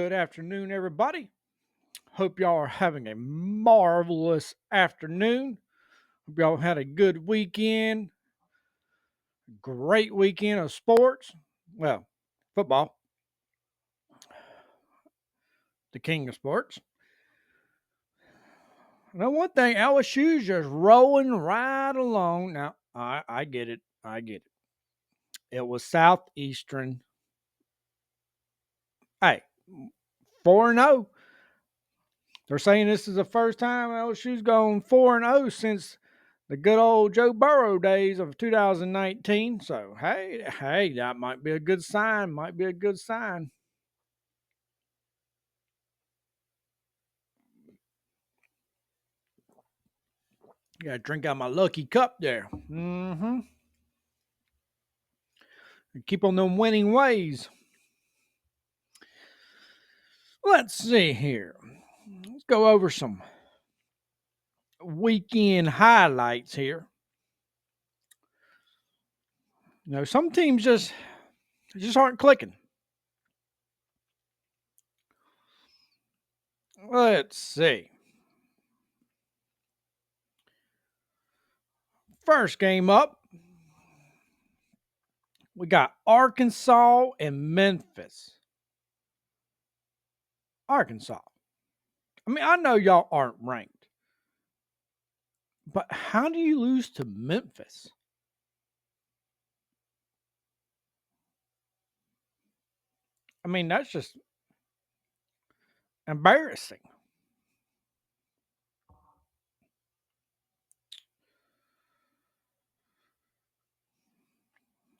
Good afternoon, everybody. Hope y'all are having a marvelous afternoon. Hope y'all had a good weekend, great weekend of sports. Well, football, the king of sports. Now, one thing, LSU's just rolling right along. Now, I get it. I get it. It was Southeastern. Hey, 4 0. They're saying this is the first time LSU's gone 4 0 since the good old Joe Burrow days of 2019. So hey, that might be a good sign. Might be a good sign. Got to drink out my lucky cup there. Keep on them winning ways. Let's see here. Let's go over some weekend highlights here. Some teams just aren't clicking. Let's see. First game up, we got Arkansas and Memphis. Arkansas. I mean, I know y'all aren't ranked, but how do you lose to Memphis? I mean, that's just embarrassing.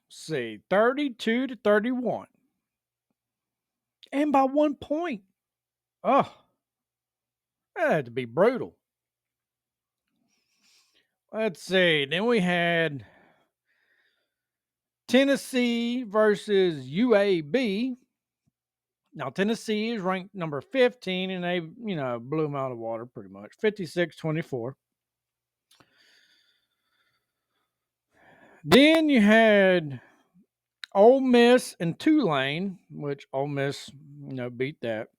See, 32-31. And by 1 point. Oh, that had to be brutal. Let's see. Then we had Tennessee versus UAB. Now, Tennessee is ranked number 15, and they, blew them out of the water pretty much. 56-24. Then you had Ole Miss and Tulane, which Ole Miss, beat that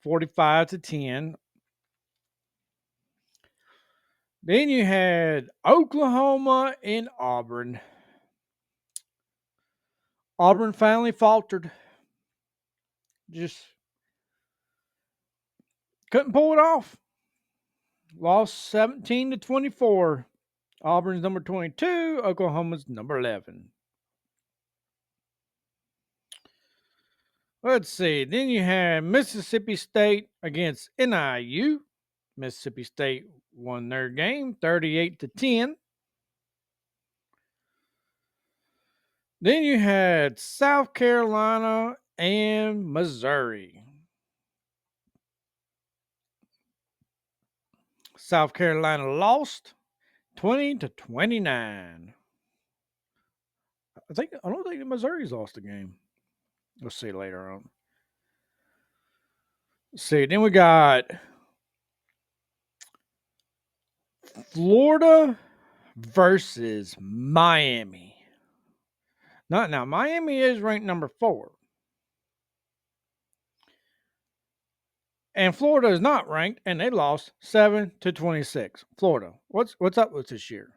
45-10. Then you had Oklahoma and Auburn. Auburn finally faltered. Just couldn't pull it off. Lost 17-24. Auburn's number 22, Oklahoma's number 11. Let's see. Then you had Mississippi State against NIU. Mississippi State won their game 38-10. Then you had South Carolina and Missouri. South Carolina lost 20-29. I don't think Missouri's lost the game. We'll see later on. Let's see, then we got Florida versus Miami. Now Miami is ranked number 4. And Florida is not ranked, and they lost 7-26. Florida, what's up with this year?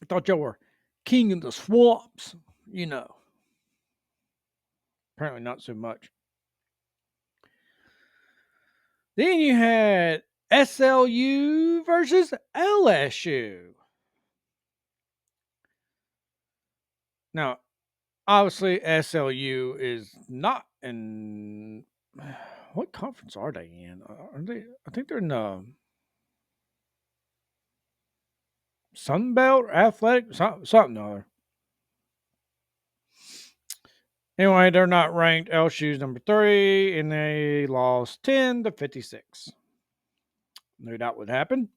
I thought y'all were king of the swamps, Apparently not so much. Then you had SLU versus LSU. Now, obviously, SLU is not in. What conference are they in? Are they? I think they're in the Sun Belt Athletic, something or other. Anyway, they're not ranked. LSU's number 3, and they lost 10-56. Knew that would happen.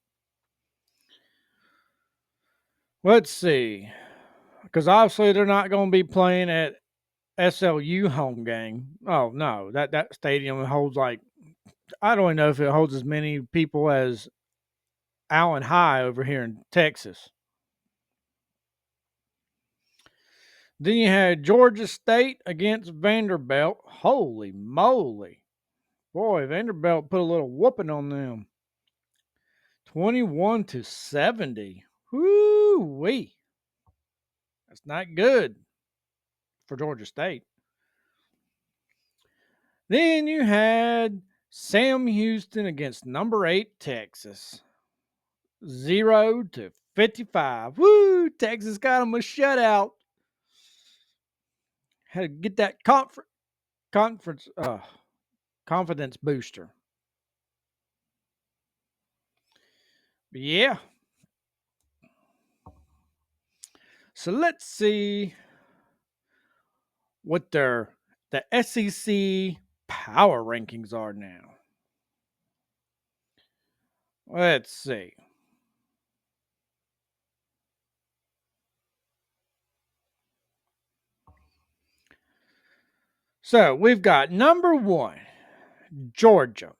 Let's see. Because obviously they're not going to be playing at SLU home game. Oh, no. That stadium holds I don't even know if it holds as many people as Allen High over here in Texas. Then you had Georgia State against Vanderbilt. Holy moly. Boy, Vanderbilt put a little whooping on them. 21-70. Woo-wee. That's not good for Georgia State. Then you had Sam Houston against number 8 Texas. 0-55. Woo! Texas got them a shutout. Had to get that confidence booster. But yeah. So let's see what the SEC power rankings are now. Let's see. So we've got number 1, Georgia.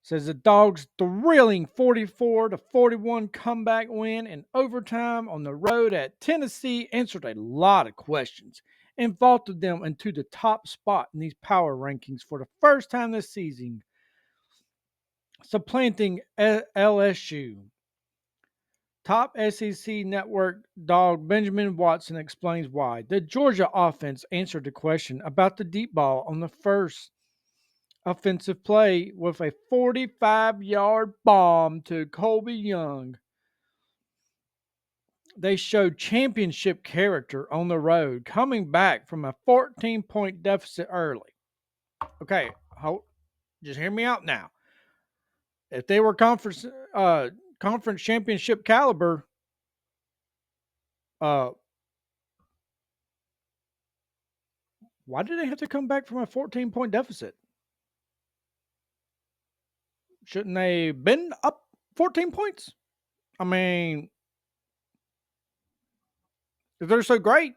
Says the Dogs' thrilling 44-41 comeback win in overtime on the road at Tennessee answered a lot of questions and vaulted them into the top spot in these power rankings for the first time this season, supplanting LSU. Top SEC network dog Benjamin Watson explains why. The Georgia offense answered the question about the deep ball on the first offensive play with a 45-yard bomb to Colby Young. They showed championship character on the road, coming back from a 14-point deficit early. Okay, just hear me out now. If they were conference championship caliber, why did they have to come back from a 14-point deficit? Shouldn't they been up 14 points? I mean, if they're so great.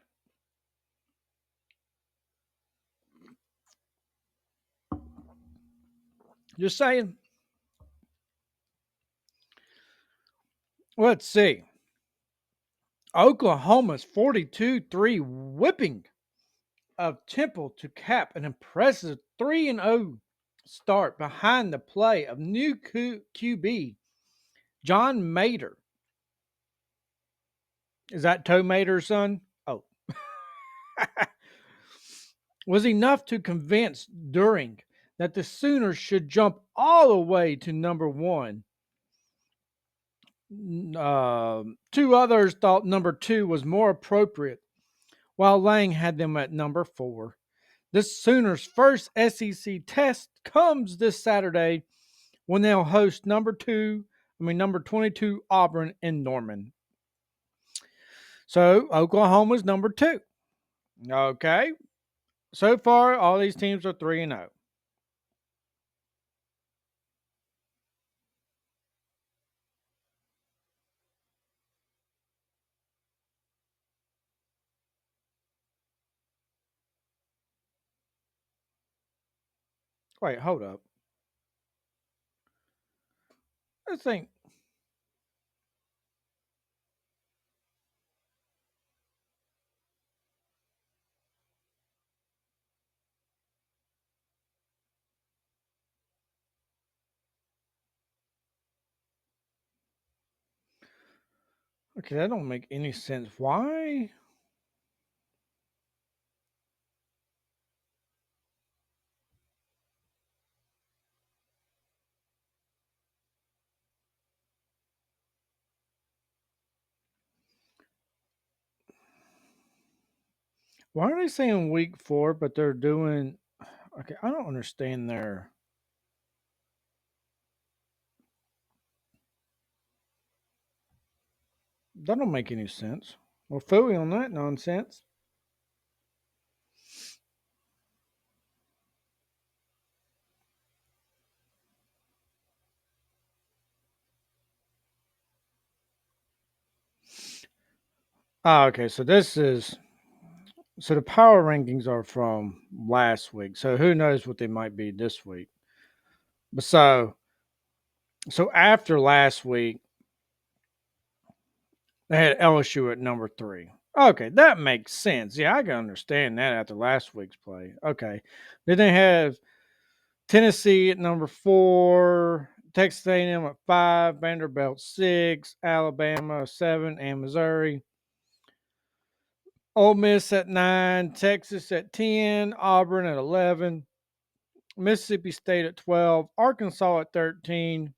Just saying. Let's see. Oklahoma's 42-3 whipping of Temple to cap an impressive 3-0 start behind the play of new QB John Mater. Is that Toe Mater's son? Oh. Was enough to convince During that the Sooners should jump all the way to number 1. Two others thought number 2 was more appropriate, while Lang had them at number 4. This Sooners' first SEC test comes this Saturday when they'll host number 22 Auburn in Norman. So Oklahoma's number 2. Okay. So far, all these teams are 3-0. Wait, hold up. Let's think. Okay, that don't make any sense. Why? Why are they saying week 4, but they're doing? Okay, I don't understand their. That don't make any sense. Well, phooey on that nonsense. Okay, so the power rankings are from last week. So who knows what they might be this week. But so after last week, they had LSU at number 3. Okay, that makes sense. Yeah, I can understand that after last week's play. Okay. Then they have Tennessee at number 4, Texas A&M at 5, Vanderbilt 6, Alabama 7, and Missouri. Ole Miss at 9, Texas at 10, Auburn at 11, Mississippi State at 12, Arkansas at 13,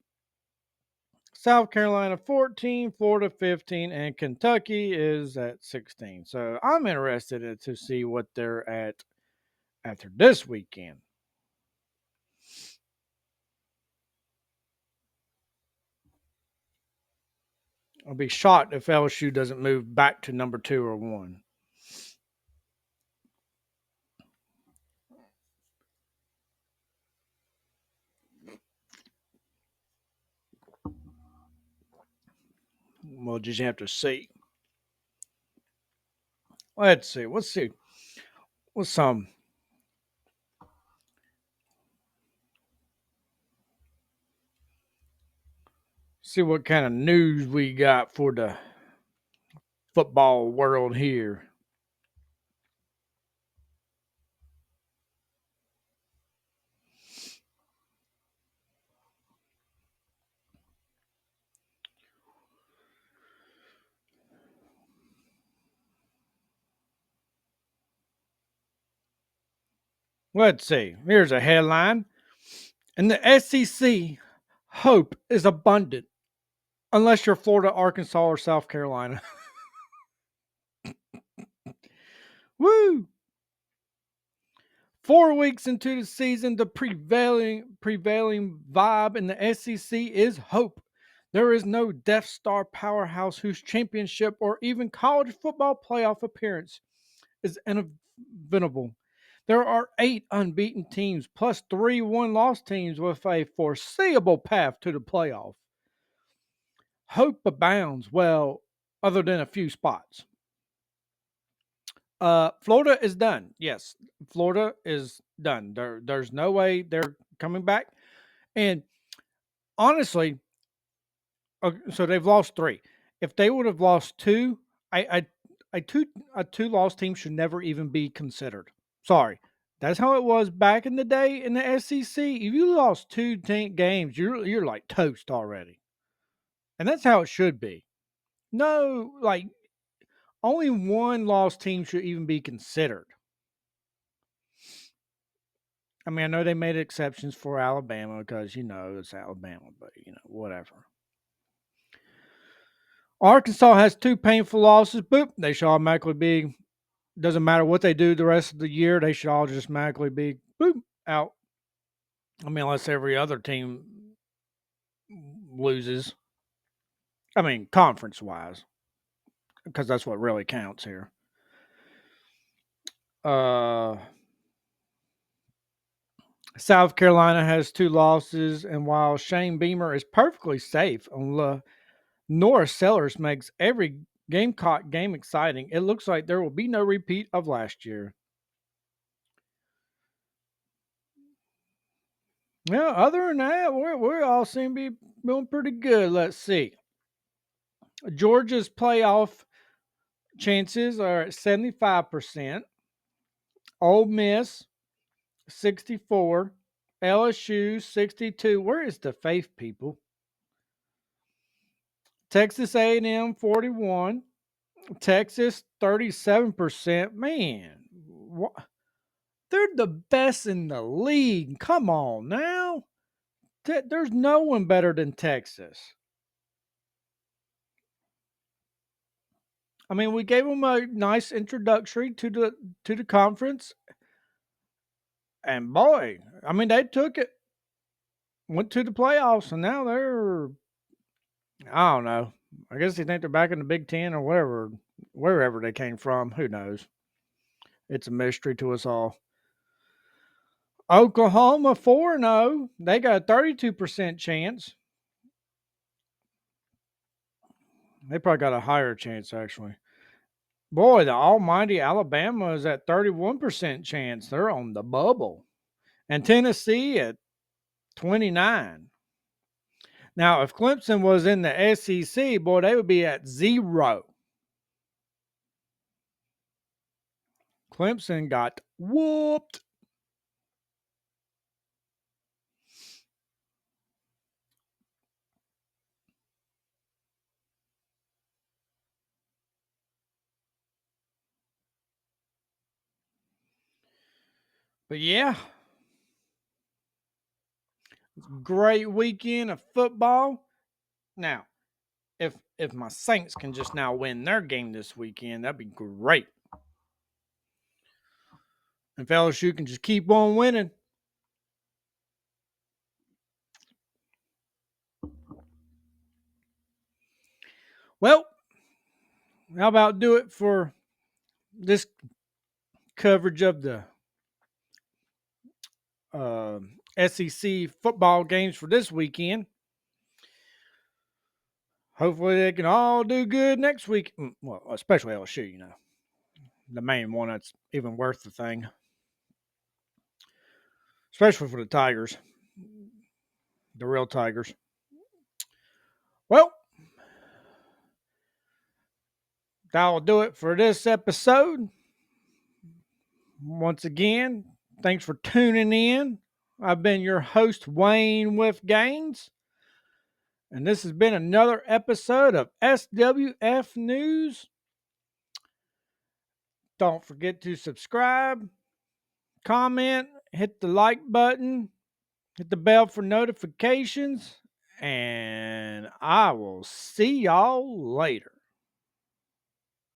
South Carolina 14, Florida 15, and Kentucky is at 16. So I'm interested to see what they're at after this weekend. I'll be shocked if LSU doesn't move back to number 2 or 1. We'll just have to see. Let's see. Let's see. What's some? See what kind of news we got for the football world here. Let's see. Here's a headline. In the SEC, hope is abundant unless you're Florida, Arkansas, or South Carolina. Woo! 4 weeks into the season, the prevailing vibe in the SEC is hope. There is no Death Star powerhouse whose championship or even college football playoff appearance is inevitable. There are 8 unbeaten teams plus 3 one-loss teams with a foreseeable path to the playoff. Hope abounds, well, other than a few spots. Florida is done. Yes, Florida is done. There's no way they're coming back. And honestly, so they've lost 3. If they would have lost 2, a two loss team should never even be considered. Sorry, that's how it was back in the day in the SEC. If you lost 2 games, you're like toast already, and that's how it should be. No, like only one lost team should even be considered. I mean, I know they made exceptions for Alabama because, it's Alabama, but, whatever. Arkansas has 2 painful losses. Boop. They should automatically be, doesn't matter what they do the rest of the year, they should all just automatically be, boop, out. I mean, unless every other team loses. I mean, conference wise, because that's what really counts here. Uh, South Carolina has 2 losses, and while Shane Beamer is perfectly safe on Norris Sellers makes every Gamecock game exciting, it looks like there will be no repeat of last year. Yeah, other than that, we all seem to be doing pretty good. Let's see. Georgia's playoff chances are at 75%. Ole Miss, 64. LSU, 62. Where is the faith, people? Texas A&M, 41. Texas, 37%. Man, what? They're the best in the league. Come on now. There's no one better than Texas. I mean, we gave them a nice introductory to the conference, and boy, I mean, they took it, went to the playoffs, and now they're, I don't know. I guess they think they're back in the Big Ten or whatever, wherever they came from. Who knows? It's a mystery to us all. Oklahoma 4-0. They got a 32% chance. They probably got a higher chance, actually. Boy, the almighty Alabama is at 31% chance. They're on the bubble. And Tennessee at 29. Now, if Clemson was in the SEC, boy, they would be at 0. Clemson got whooped. But yeah, great weekend of football. Now, if my Saints can just now win their game this weekend, that'd be great. If LSU can just keep on winning. Well, how about do it for this coverage of the uh, SEC football games for this weekend? Hopefully they can all do good next week. Well, especially LSU, the main one that's even worth the thing, especially for the Tigers, the real Tigers. Well, that will do it for this episode. Once again, thanks for tuning in. I've been your host, Wayne with Gaines, and this has been another episode of SWF News. Don't forget to subscribe, comment, hit the like button, hit the bell for notifications, and I will see y'all later.